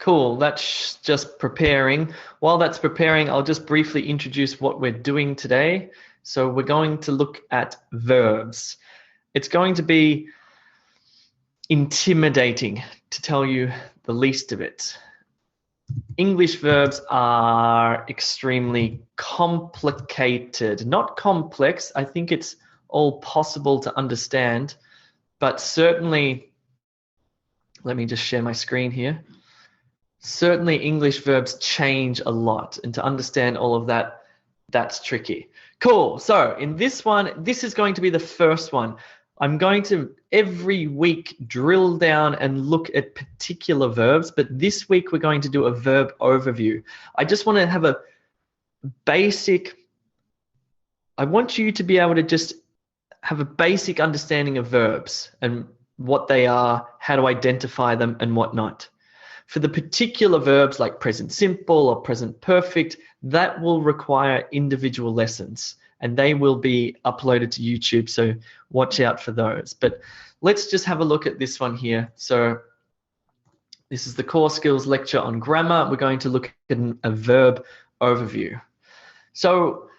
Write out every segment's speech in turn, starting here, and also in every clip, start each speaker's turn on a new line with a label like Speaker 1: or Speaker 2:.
Speaker 1: Cool, that's just preparing. While that's preparing, I'll just briefly introduce what we're doing today. So we're going to look at verbs. It's going to be intimidating, to tell you the least of it. English verbs are extremely complicated, not complex. I think it's all possible to understand, but certainly, let me just share my screen here. Certainly English verbs change a lot, and to understand all of that, that's tricky. Cool, so in this one, this is going to be the first one. I'm going to every week drill down and look at particular verbs, but this week we're going to do a verb overview. I just want to have a basic, I want you to be able to just have a basic understanding of verbs and what they are, how to identify them and whatnot. For the particular verbs like present simple or present perfect, that will require individual lessons and they will be uploaded to YouTube, so watch out for those. But let's just have a look at this one here. So this is the core skills lecture on grammar. We're going to look at a verb overview. So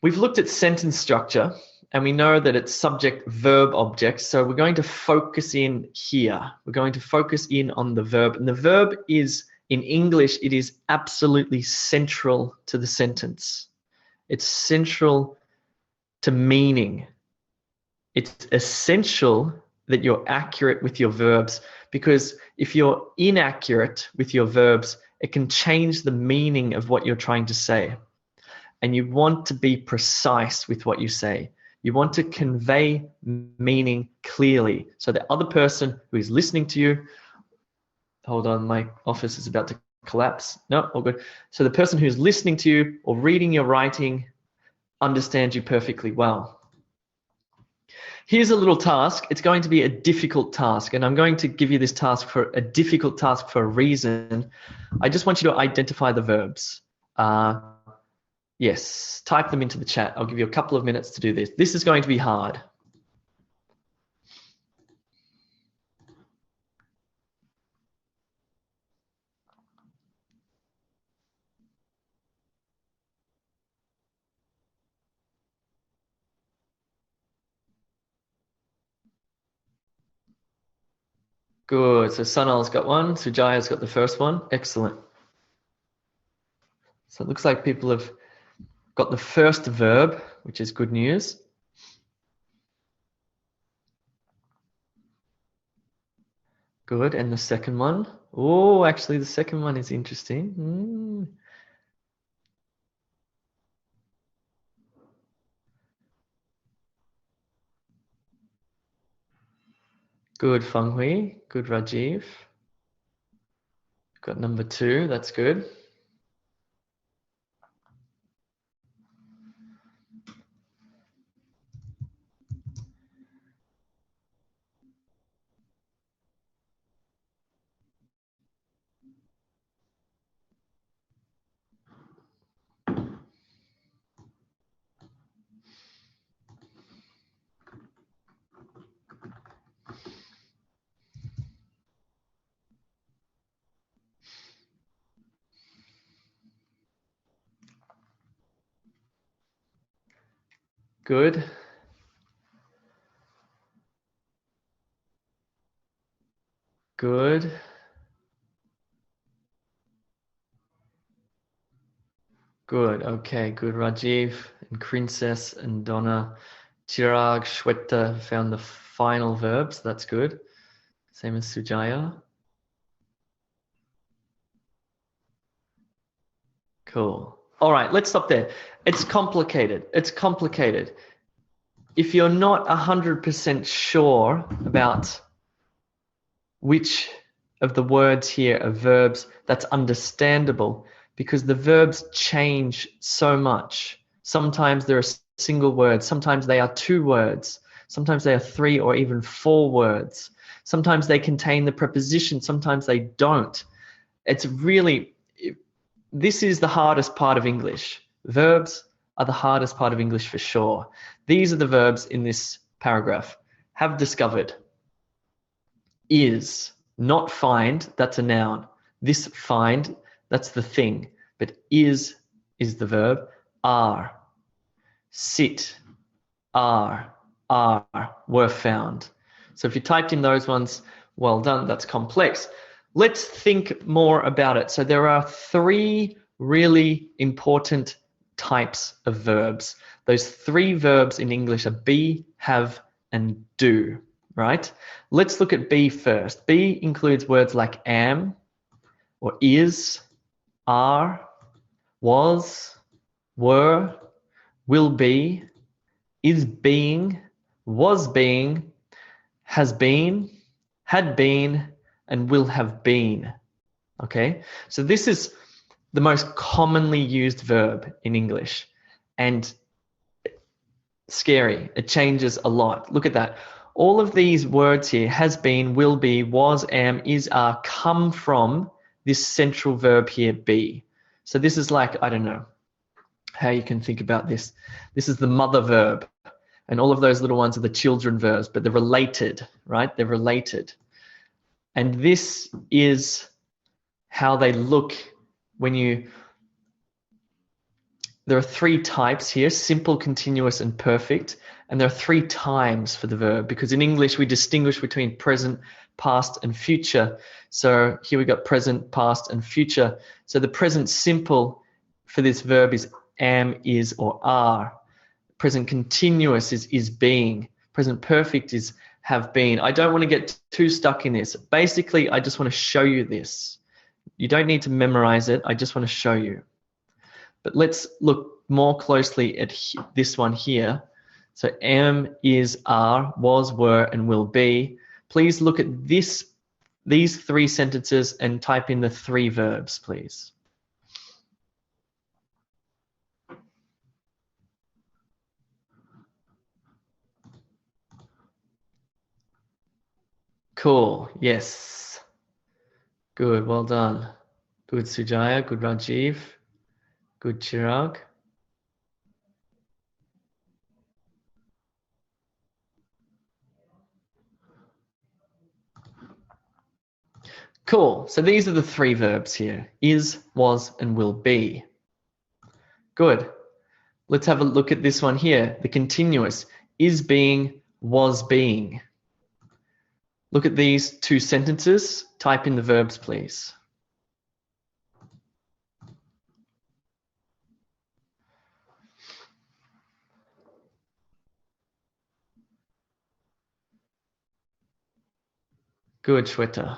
Speaker 1: we've looked at sentence structure and we know that it's subject, verb, object. So we're going to focus in here. We're going to focus in on the verb. And the verb is, in English, it is absolutely central to the sentence. It's central to meaning. It's essential that you're accurate with your verbs, because if you're inaccurate with your verbs, it can change the meaning of what you're trying to say. And you want to be precise with what you say. You want to convey meaning clearly so the other person who is listening to you, hold on, my office is about to collapse. No, all good. So the person who's listening to you or reading your writing understands you perfectly well. Here's a little task. It's going to be a difficult task, and I'm going to give you this task for a difficult task for a reason. I just want you to identify the verbs. Yes, type them into the chat. I'll give you a couple of minutes to do this. This is going to be hard. Good, so Sunal's got one, Sujaya's got the first one. Excellent. So it looks like people have got the first verb, which is good news. Good, and the second one? Oh, actually the second one is interesting. Good, Feng Hui. Good, Rajiv. Got number 2, that's good. Good. Good. Good. Okay. Good. Rajiv and Princess and Donna. Chirag, Shweta found the final verbs. That's good. Same as Sujaya. Cool. All right. Let's stop there. It's complicated. It's complicated. If you're not 100% sure about which of the words here are verbs, that's understandable, because the verbs change so much. Sometimes they're a single word, sometimes they are 2 words, sometimes they are 3 or even 4 words. Sometimes they contain the preposition, sometimes they don't. It's really, this is the hardest part of English. Verbs are the hardest part of English for sure. These are the verbs in this paragraph. Have discovered. Is, not find, that's a noun. This find, that's the thing. But is the verb. Are, sit, are, were found. So if you typed in those ones, well done, that's complex. Let's think more about it. So there are 3 really important types of verbs. Those 3 verbs in English are be, have, and do, right? Let's look at be first. Be includes words like am, or is, are, was, were, will be, is being, was being, has been, had been, and will have been. Okay, so this is the most commonly used verb in English, and scary. It changes a lot. Look at that. All of these words here, has been, will be, was, am, is, are, come from this central verb here, be. So this is like, I don't know how you can think about this. This is the mother verb, and all of those little ones are the children verbs, but they're related, right? They're related. And this is how they look when you... There are 3 types here, simple, continuous, and perfect. And there are 3 times for the verb, because in English we distinguish between present, past, and future. So here we got present, past, and future. So the present simple for this verb is am, is, or are. Present continuous is being. Present perfect is have been. I don't want to get too stuck in this. Basically, I just want to show you this. You don't need to memorize it. I just want to show you. But let's look more closely at this one here. So am, is, are, was, were, and will be. Please look at these 3 sentences and type in the 3 verbs, please. Cool. Yes. Good. Well done. Good, Sujaya. Good, Rajiv. Good, Chirag. Cool. So these are the 3 verbs here. Is, was, and will be. Good. Let's have a look at this one here. The continuous. Is being, was being. Look at these 2 sentences. Type in the verbs, please. Good, Shweta.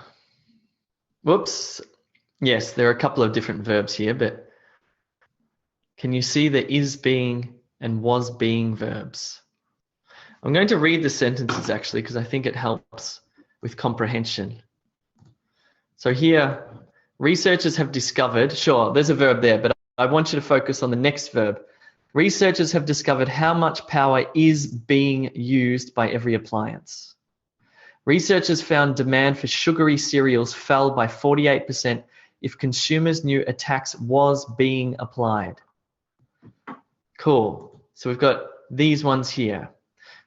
Speaker 1: Whoops. Yes, there are a couple of different verbs here, but can you see the is being and was being verbs? I'm going to read the sentences actually because I think it helps with comprehension. So here, researchers have discovered, sure, there's a verb there, but I want you to focus on the next verb. Researchers have discovered how much power is being used by every appliance. Researchers found demand for sugary cereals fell by 48% if consumers knew a tax was being applied. Cool. So we've got these ones here.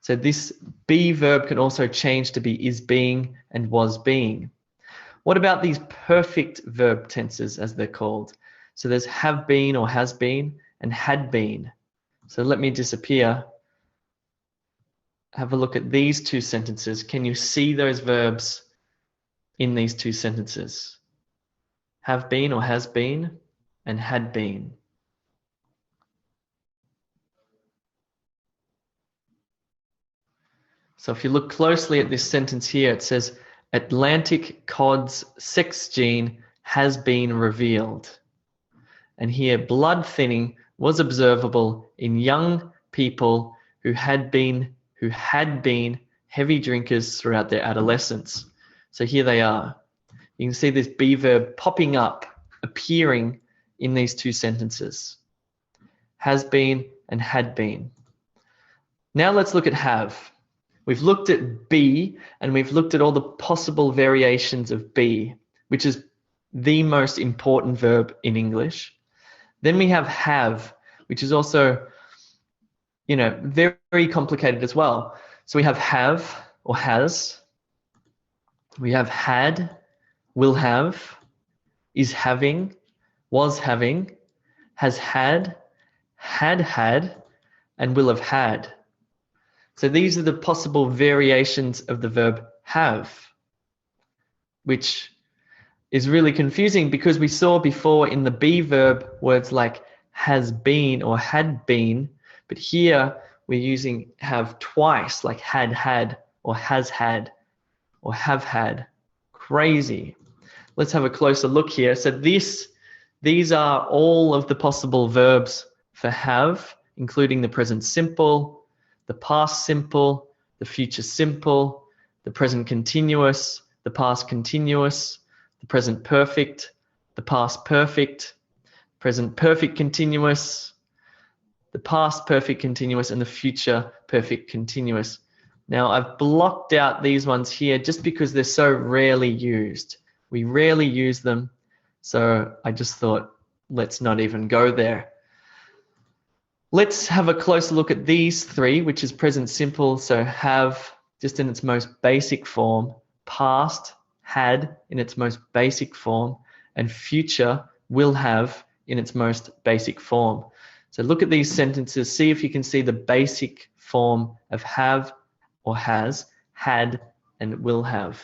Speaker 1: So this be verb can also change to be is being and was being. What about these perfect verb tenses as they're called? So there's have been or has been and had been. So let me disappear. Have a look at these 2 sentences. Can you see those verbs in these 2 sentences? Have been or has been and had been. So if you look closely at this sentence here, it says Atlantic cod's sex gene has been revealed. And here blood thinning was observable in young people who had been heavy drinkers throughout their adolescence. So here they are. You can see this be verb popping up, appearing in these 2 sentences. Has been and had been. Now let's look at have. We've looked at be and we've looked at all the possible variations of be, which is the most important verb in English. Then we have, which is also, very, very complicated as well. So we have or has. We have had, will have, is having, was having, has had, had, and will have had. So these are the possible variations of the verb have, which is really confusing because we saw before in the be verb words like has been or had been, but here we're using have twice, like had, or has had, or have had. Crazy. Let's have a closer look here. So these are all of the possible verbs for have, including the present simple, the past simple, the future simple, the present continuous, the past continuous, the present perfect, the past perfect, present perfect continuous, the past perfect continuous, and the future perfect continuous. Now, I've blocked out these ones here just because they're so rarely used. We rarely use them, so I just thought, let's not even go there. Let's have a closer look at these three, which is present simple, so have just in its most basic form, past, had in its most basic form, and future, will have in its most basic form. So look at these sentences, see if you can see the basic form of have or has, had, and will have.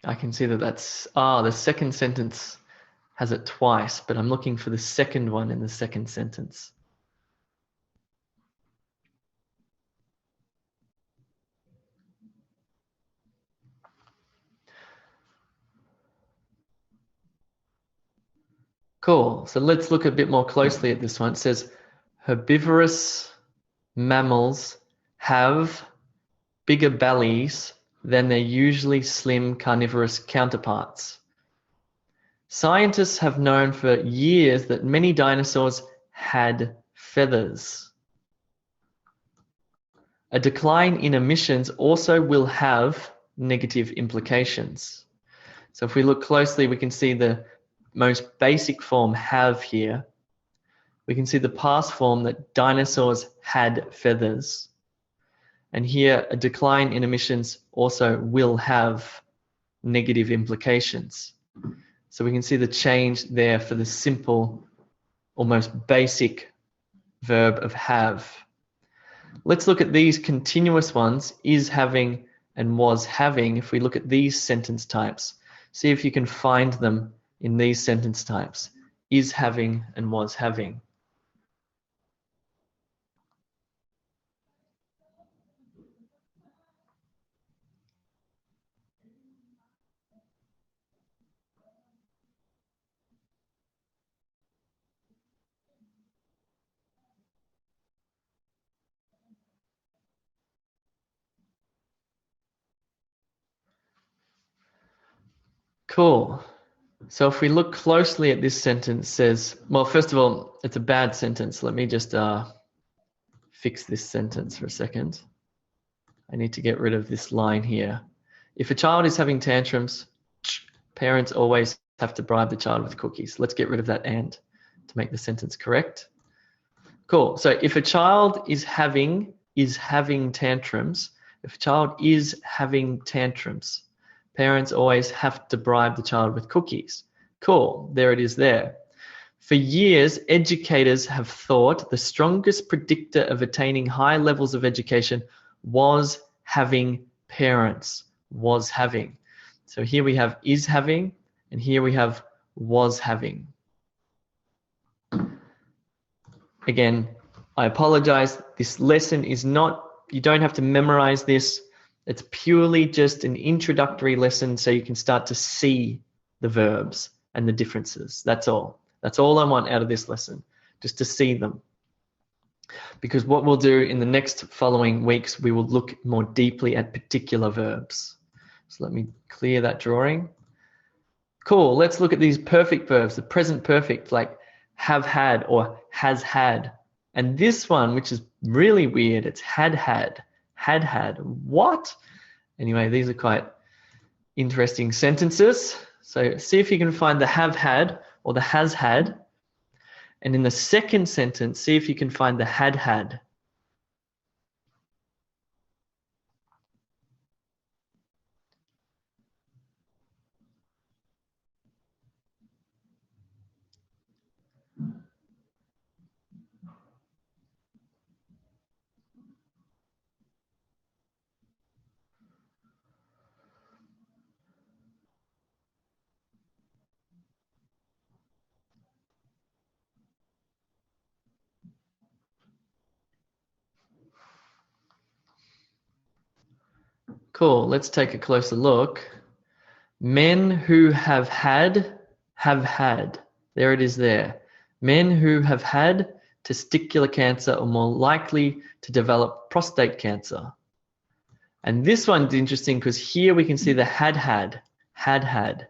Speaker 1: I can see that that's, the second sentence has it twice, but I'm looking for the second one in the second sentence. Cool, so let's look a bit more closely at this one. It says, herbivorous mammals have bigger bellies than their usually slim carnivorous counterparts. Scientists have known for years that many dinosaurs had feathers. A decline in emissions also will have negative implications. So if we look closely, we can see the most basic form have here. We can see the past form that dinosaurs had feathers. And here, a decline in emissions also will have negative implications. So we can see the change there for the simple, almost basic verb of have. Let's look at these continuous ones, is having and was having. If we look at these sentence types, see if you can find them in these sentence types, is having and was having. Cool. So if we look closely at this sentence, it says, well, first of all, it's a bad sentence. Let me just fix this sentence for a second. I need to get rid of this line here. If a child is having tantrums, parents always have to bribe the child with cookies. Let's get rid of that and to make the sentence correct. Cool. So if a child is having tantrums, if a child is having tantrums, parents always have to bribe the child with cookies. Cool. There it is there. For years, educators have thought the strongest predictor of attaining high levels of education was having parents, was having. So here we have is having, and here we have was having. Again, I apologize. This lesson is not, you don't have to memorize this. It's purely just an introductory lesson so you can start to see the verbs and the differences. That's all. That's all I want out of this lesson, just to see them. Because what we'll do in the next following weeks, we will look more deeply at particular verbs. So let me clear that drawing. Cool, let's look at these perfect verbs, the present perfect, like have had or has had. And this one, which is really weird, it's had. What? Anyway, these are quite interesting sentences. So see if you can find the have had or the has had. And in the second sentence, see if you can find the had had. Cool, let's take a closer look. Men who have had, have had. There it is there. Men who have had testicular cancer are more likely to develop prostate cancer. And this one's interesting because here we can see the had had.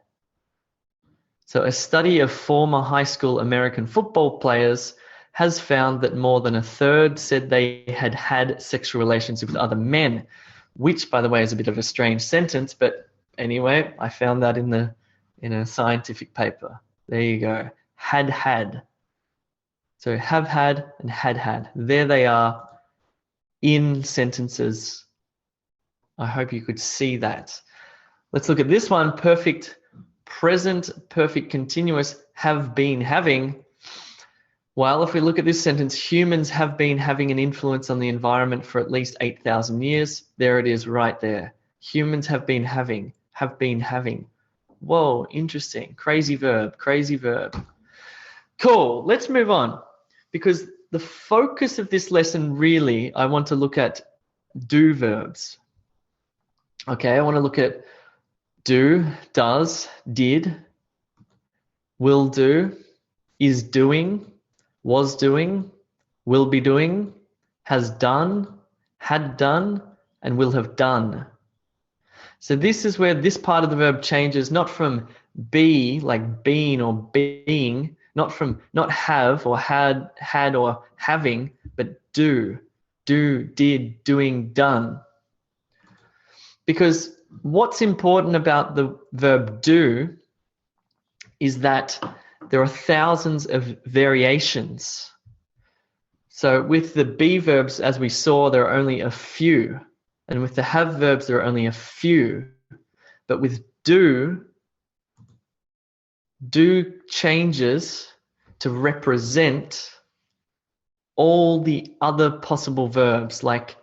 Speaker 1: So a study of former high school American football players has found that more than a third said they had had sexual relations with other men, which, by the way, is a bit of a strange sentence, but anyway, I found that in a scientific paper. There you go. Had had. So have had and had had. There they are in sentences. I hope you could see that. Let's look at this one. Perfect present, perfect continuous, have been having. Well, if we look at this sentence, humans have been having an influence on the environment for at least 8,000 years. There it is right there. Humans have been having. Whoa, interesting. Crazy verb. Cool, let's move on. Because the focus of this lesson really, I want to look at do verbs. Okay, I want to look at do, does, did, will do, is doing, was doing, will be doing, has done, had done, and will have done. So this is where this part of the verb changes, not from be, like been or being, not have or had or having, but do, did, doing, done. Because what's important about the verb do is that there are thousands of variations. So with the be verbs, as we saw, there are only a few. And with the have verbs, there are only a few. But with do changes to represent all the other possible verbs, like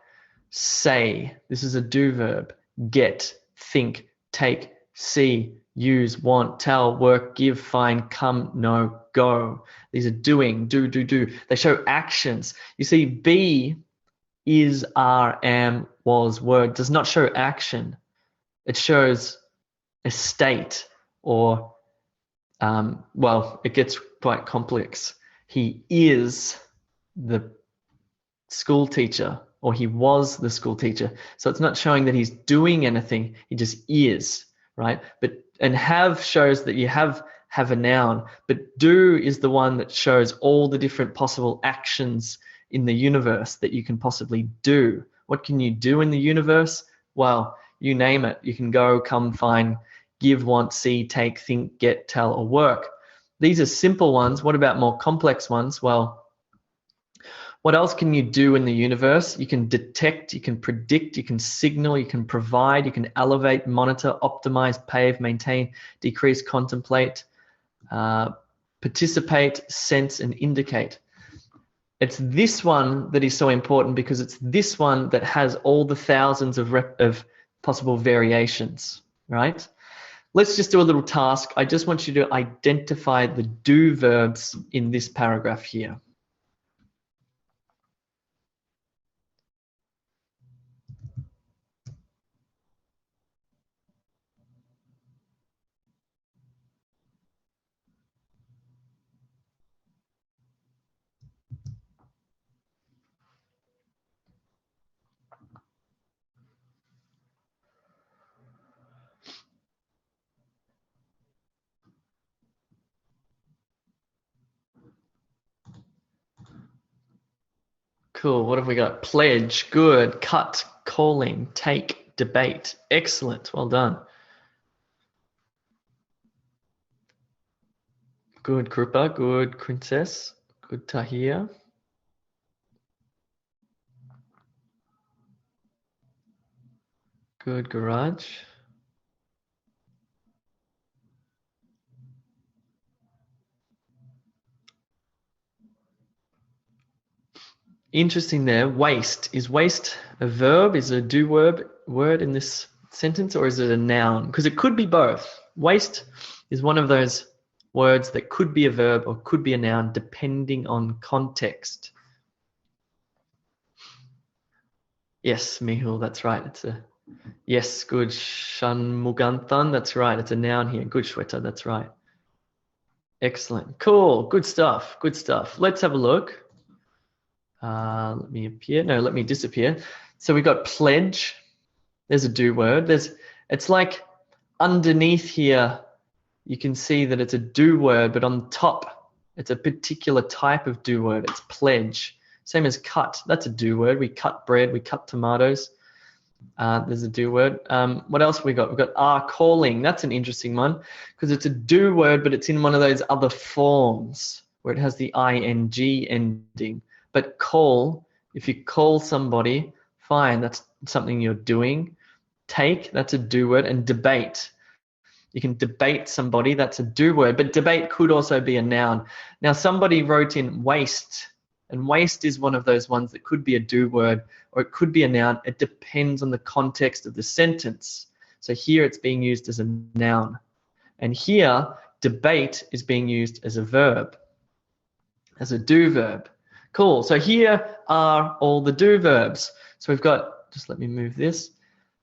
Speaker 1: say, this is a do verb, get, think, take, see, use, want, tell, work, give, find, come, know, go. These are doing, do. They show actions. You see, be, is, are, am, was, were, does not show action. It shows a state or, well, it gets quite complex. He is the school teacher, or he was the school teacher. So it's not showing that he's doing anything, he just is, right? And have shows that you have a noun, but do is the one that shows all the different possible actions in the universe that you can possibly do. What can you do in the universe? Well, you name it. You can go, come, find, give, want, see, take, think, get, tell, or work. These are simple ones. What about more complex ones? Well, what else can you do in the universe? You can detect, you can predict, you can signal, you can provide, you can elevate, monitor, optimize, pave, maintain, decrease, contemplate, participate, sense, and indicate. It's this one that is so important because it's this one that has all the thousands of possible variations, right? Let's just do a little task. I just want you to identify the do verbs in this paragraph here. Cool. What have we got? Pledge. Good. Cut. Calling. Take. Debate. Excellent. Well done. Good, Krupa. Good, Princess. Good, Tahir. Good, Garage. Interesting there. Waste. Is waste a verb? Is it a do word in this sentence, or is it a noun? Because it could be both. Waste is one of those words that could be a verb or could be a noun depending on context. Yes, Mihul, that's right. It's a yes, good. Shanmuganthan, that's right. It's a noun here. Good, Shweta, that's right. Excellent. Cool. Good stuff. Good stuff. Let's have a look. Let me appear. No, let me disappear. So we got pledge. There's a do word. It's like underneath here, you can see that it's a do word, but on top, it's a particular type of do word. It's pledge. Same as cut. That's a do word. We cut bread. We cut tomatoes. There's a do word. What else we got? We've got are calling. That's an interesting one because it's a do word, but it's in one of those other forms where it has the ing ending. But call, if you call somebody, fine, that's something you're doing. Take, that's a do word. And debate. You can debate somebody, that's a do word. But debate could also be a noun. Now, somebody wrote in waste. And waste is one of those ones that could be a do word or it could be a noun. It depends on the context of the sentence. So here it's being used as a noun. And here, debate is being used as a verb, as a do verb. Cool. So here are all the do verbs. So we've got, just let me move this.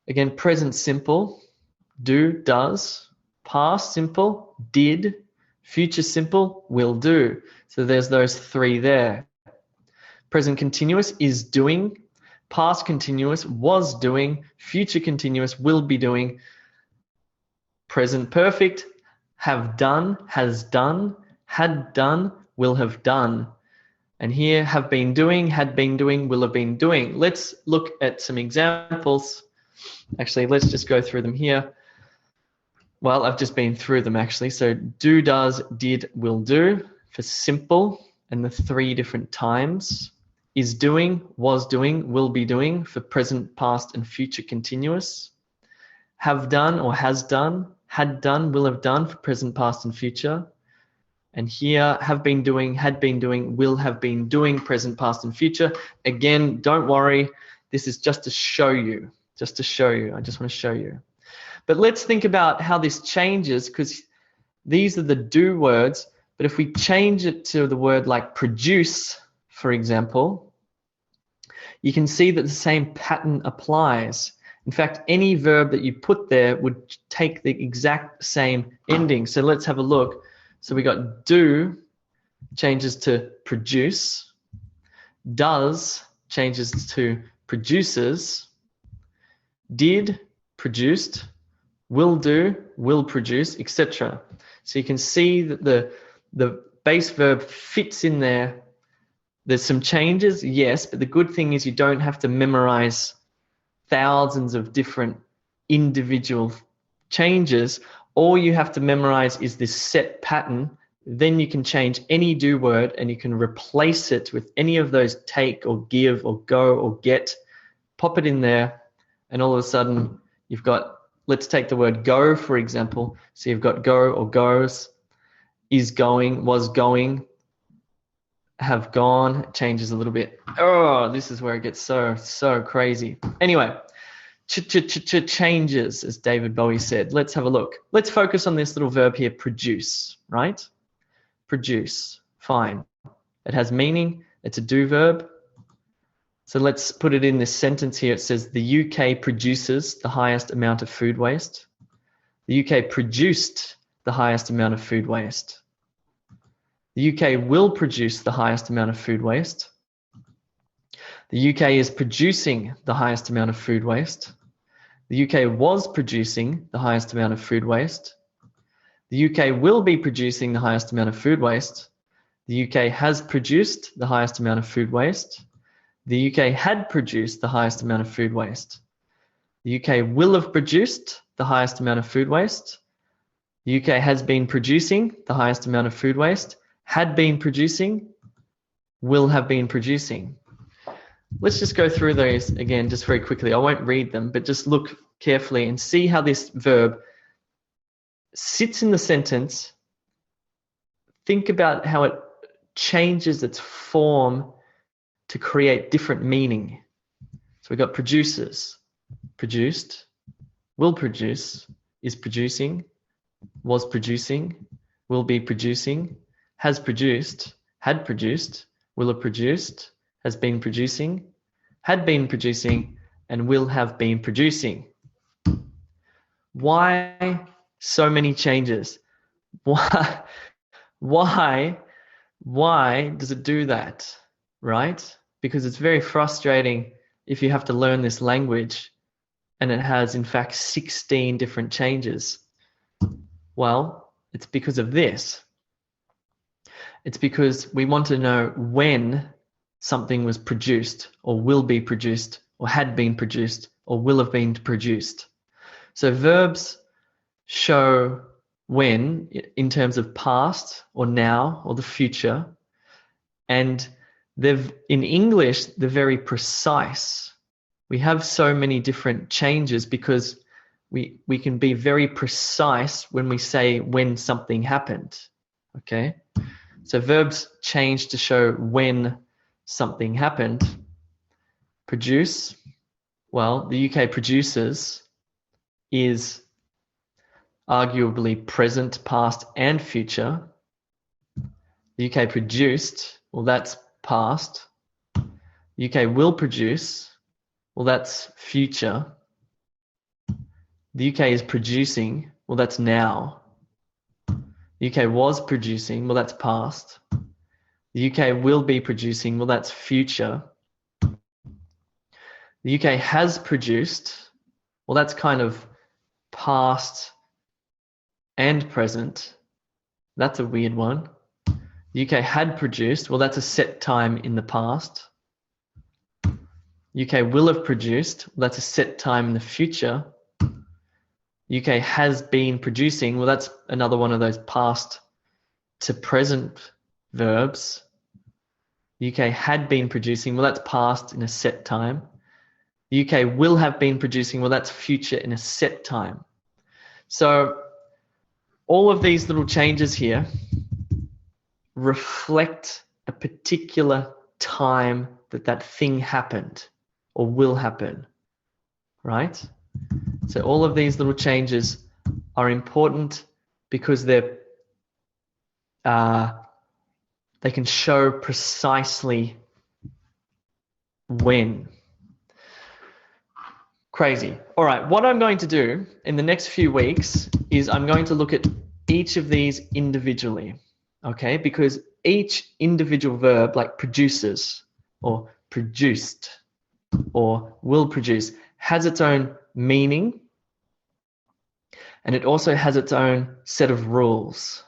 Speaker 1: Again, present simple, do, does. Past simple, did. Future simple, will do. So there's those three there. Present continuous is doing. Past continuous was doing. Future continuous will be doing. Present perfect, have done, has done, had done, will have done. And here, have been doing, had been doing, will have been doing. Let's look at some examples. Actually, let's just go through them here. Well, I've just been through them actually. So do, does, did, will do for simple and the three different times. Is doing, was doing, will be doing for present, past, and future continuous. Have done or has done, had done, will have done for present, past, and future. And here, have been doing, had been doing, will have been doing, present, past, and future. Again, don't worry. This is just to show you. Just to show you. I just want to show you. But let's think about how this changes because these are the do words. But if we change it to the word like produce, for example, you can see that the same pattern applies. In fact, any verb that you put there would take the exact same ending. So let's have a look. So we got do changes to produce, does changes to produces, did, produced, will do, will produce, etc. So you can see that the base verb fits in there. There's some changes, yes, but the good thing is you don't have to memorize thousands of different individual changes. All you have to memorize is this set pattern. Then you can change any do word and you can replace it with any of those take or give or go or get. Pop it in there and all of a sudden you've got, let's take the word go for example. So you've got go or goes, is going, was going, have gone, changes a little bit. Oh, this is where it gets so crazy. Anyway, changes, as David Bowie said. Let's have a look. Let's focus on this little verb here, produce, right? Produce, fine. It has meaning. It's a do verb. So let's put it in this sentence here. It says the UK produces the highest amount of food waste. The UK produced the highest amount of food waste. The UK will produce the highest amount of food waste. The UK is producing the highest amount of food waste. The UK was producing the highest amount of food waste. The UK will be producing the highest amount of food waste. The UK has produced the highest amount of food waste. The UK had produced the highest amount of food waste. The UK will have produced the highest amount of food waste. The UK has been producing the highest amount of food waste, had been producing, will have been producing. Let's just go through those again just very quickly. I won't read them, but just look carefully and see how this verb sits in the sentence. Think about how it changes its form to create different meaning. So we've got produces, produced, will produce, is producing, was producing, will be producing, has produced, had produced, will have produced, has been producing, had been producing, and will have been producing. Why so many changes? Why does it do that, right? Because it's very frustrating if you have to learn this language and it has, in fact, 16 different changes. Well, it's because of this. It's because we want to know when something was produced or will be produced or had been produced or will have been produced. So verbs show when in terms of past or now or the future, and in English they're very precise. We have so many different changes because we can be very precise when we say when something happened. Okay, so verbs change to show when something happened. Produce, well, the UK produces is arguably present, past, and future. The UK produced, well, that's past. The UK will produce, well, that's future. The UK is producing, well, that's now. The UK was producing, well, that's past. The UK will be producing, well, that's future. The UK has produced, well, that's kind of past and present. That's a weird one. The UK had produced, well, that's a set time in the past. UK will have produced, well, that's a set time in the future. UK has been producing, well, that's another one of those past to present verbs. UK had been producing, well, that's past in a set time. The UK will have been producing, well, that's future in a set time. So all of these little changes here reflect a particular time that thing happened or will happen, right? So all of these little changes are important because they can show precisely when. Crazy. All right, what I'm going to do in the next few weeks is I'm going to look at each of these individually, okay? Because each individual verb, like produces or produced or will produce, has its own meaning, and it also has its own set of rules.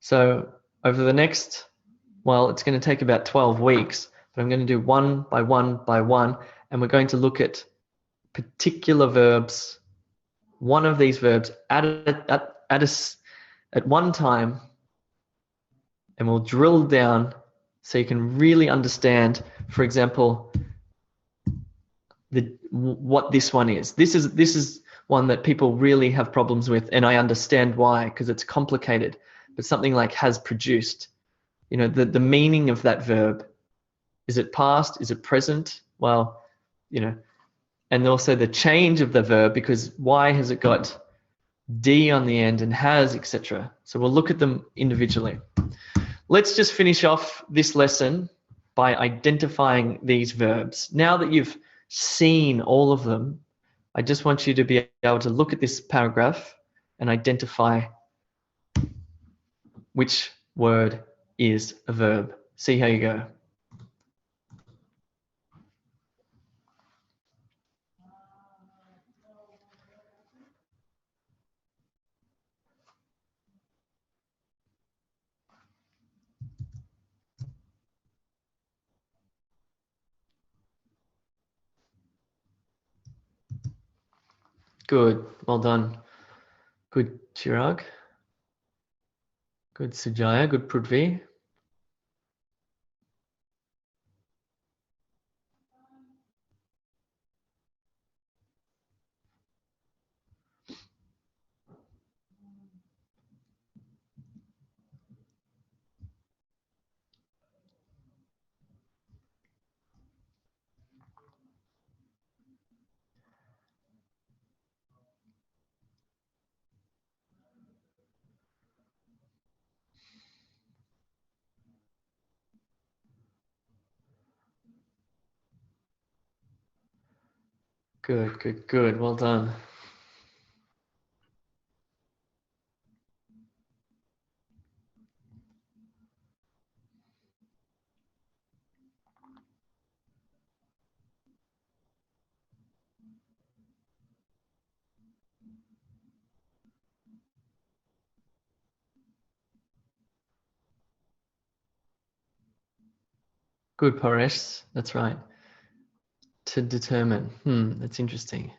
Speaker 1: So over the next, well, it's going to take about 12 weeks, but I'm going to do one by one by one, and we're going to look at particular verbs, one of these verbs at one time, and we'll drill down so you can really understand, for example, what this one is. This is one that people really have problems with, and I understand why, because it's complicated. But something like has produced, you know, the meaning of that verb. Is it past? Is it present? Well, you know, and also the change of the verb, because why has it got D on the end and has, etc. So we'll look at them individually. Let's just finish off this lesson by identifying these verbs. Now that you've seen all of them, I just want you to be able to look at this paragraph and identify which word is a verb. See how you go. Good, well done. Good, Chirag. Good, Sujaya. Good, Prithvi. Good, good, good. Well done. Good, Paresh. That's right. To determine. That's interesting.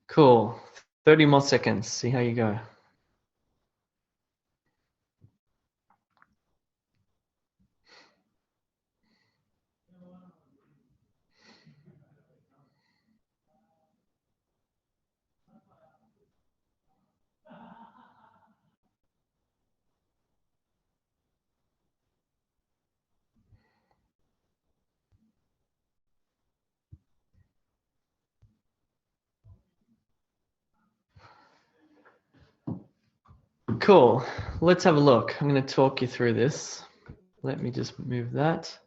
Speaker 1: Cool. 30 more seconds. See how you go. Cool. Let's have a look. I'm going to talk you through this. Let me just move that.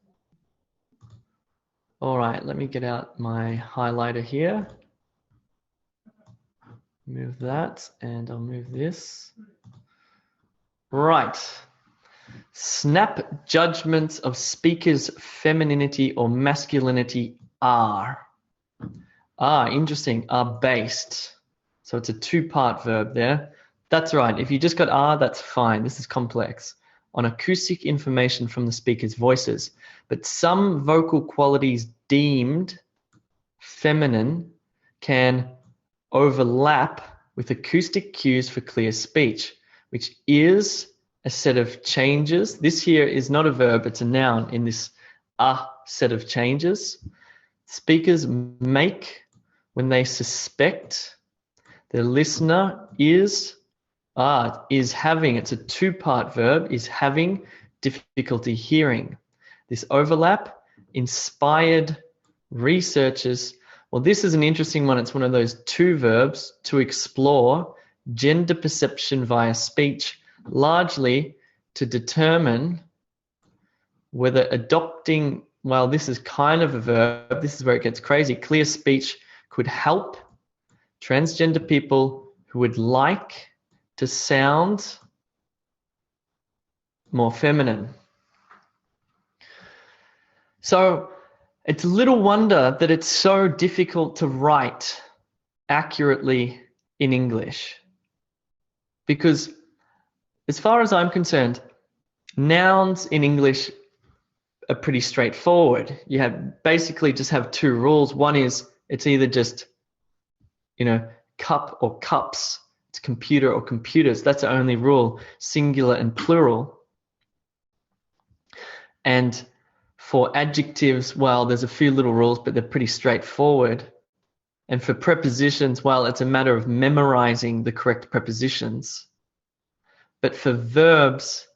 Speaker 1: All right, let me get out my highlighter here. Move that, and I'll move this. Right. Snap judgments of speakers' femininity or masculinity are. Interesting. Are based. So it's a two-part verb there. That's right. If you just got are, that's fine. This is complex. On acoustic information from the speaker's voices. But some vocal qualities deemed feminine can overlap with acoustic cues for clear speech, which is a set of changes. This here is not a verb, it's a noun in this set of changes. Speakers make when they suspect the listener is having, it's a two-part verb, is having difficulty hearing. This overlap inspired researchers. Well, this is an interesting one. It's one of those two verbs to explore gender perception via speech, largely to determine whether adopting, well, this is kind of a verb, this is where it gets crazy, clear speech could help transgender people who would like to sound more feminine. So it's little wonder that it's so difficult to write accurately in English, because as far as I'm concerned, nouns in English are pretty straightforward. You have basically just have two rules. One is it's either just, cup or cups. It's computer or computers. That's the only rule, singular and plural. And for adjectives, well, there's a few little rules, but they're pretty straightforward. And for prepositions, well, it's a matter of memorizing the correct prepositions. But for verbs,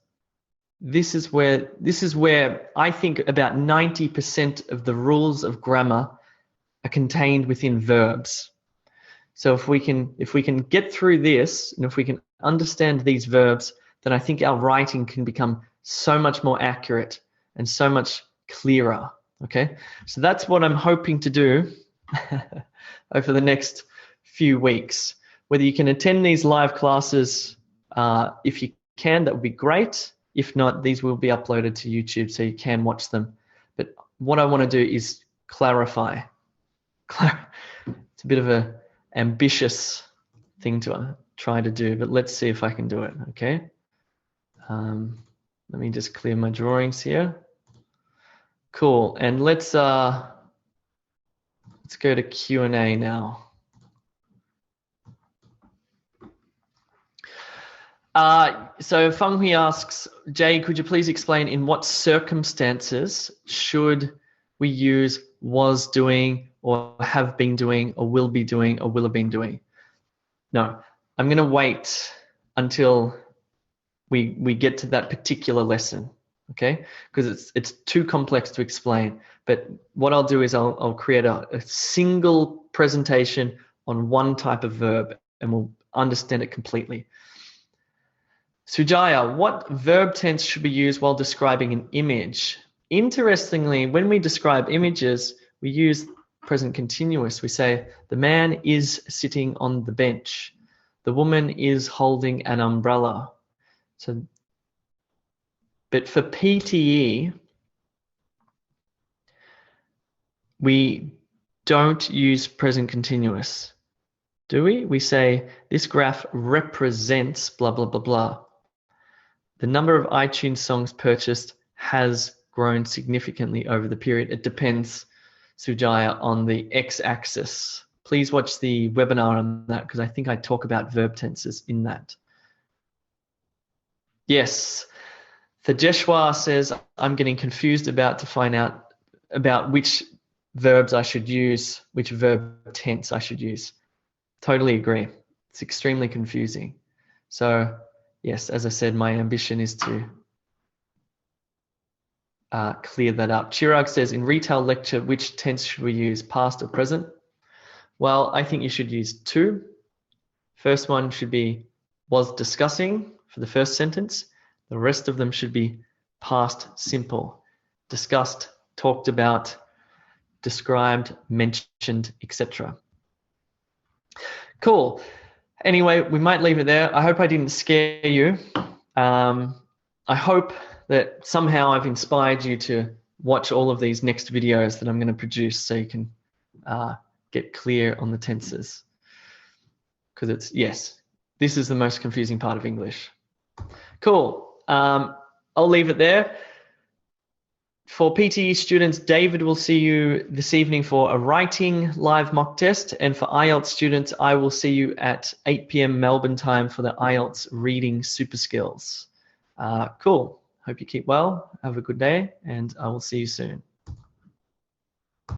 Speaker 1: this is where I think about 90% of the rules of grammar are contained within verbs. So if we can get through this, and if we can understand these verbs, then I think our writing can become so much more accurate and so much clearer. Okay, so that's what I'm hoping to do over the next few weeks. Whether you can attend these live classes, if you can, that would be great. If not, these will be uploaded to YouTube so you can watch them. But what I want to do is clarify. It's a bit of an ambitious thing to try to do, but let's see if I can do it, okay? Let me just clear my drawings here. Cool, and let's go to Q&A now. So Feng Hui asks, Jay, could you please explain in what circumstances should we use was doing or have been doing or will be doing or will have been doing? No, I'm going to wait until we get to that particular lesson, okay? Because it's too complex to explain. But what I'll do is I'll create a single presentation on one type of verb and we'll understand it completely. Sujaya, what verb tense should be used while describing an image? Interestingly, when we describe images, we use present continuous. We say, the man is sitting on the bench. The woman is holding an umbrella. So, but for PTE, we don't use present continuous, do we? We say, this graph represents blah, blah, blah, blah. The number of iTunes songs purchased has grown significantly over the period. It depends, Sujaya, on the x-axis. Please watch the webinar on that because I think I talk about verb tenses in that. Yes, Thajeshwar says, I'm getting confused to find out about which verbs I should use, which verb tense I should use. Totally agree. It's extremely confusing. So, yes, as I said, my ambition is to clear that up. Chirag says, in retail lecture, which tense should we use, past or present? Well, I think you should use two. First one should be was discussing for the first sentence. The rest of them should be past simple. Discussed, talked about, described, mentioned, etc. Cool. Anyway, we might leave it there. I hope I didn't scare you. I hope that somehow I've inspired you to watch all of these next videos that I'm going to produce so you can get clear on the tenses. Because it's, yes, this is the most confusing part of English. Cool. I'll leave it there. For PTE students, David will see you this evening for a writing live mock test. And for IELTS students, I will see you at 8 p.m. Melbourne time for the IELTS reading super skills. Cool. Hope you keep well. Have a good day, and I will see you soon.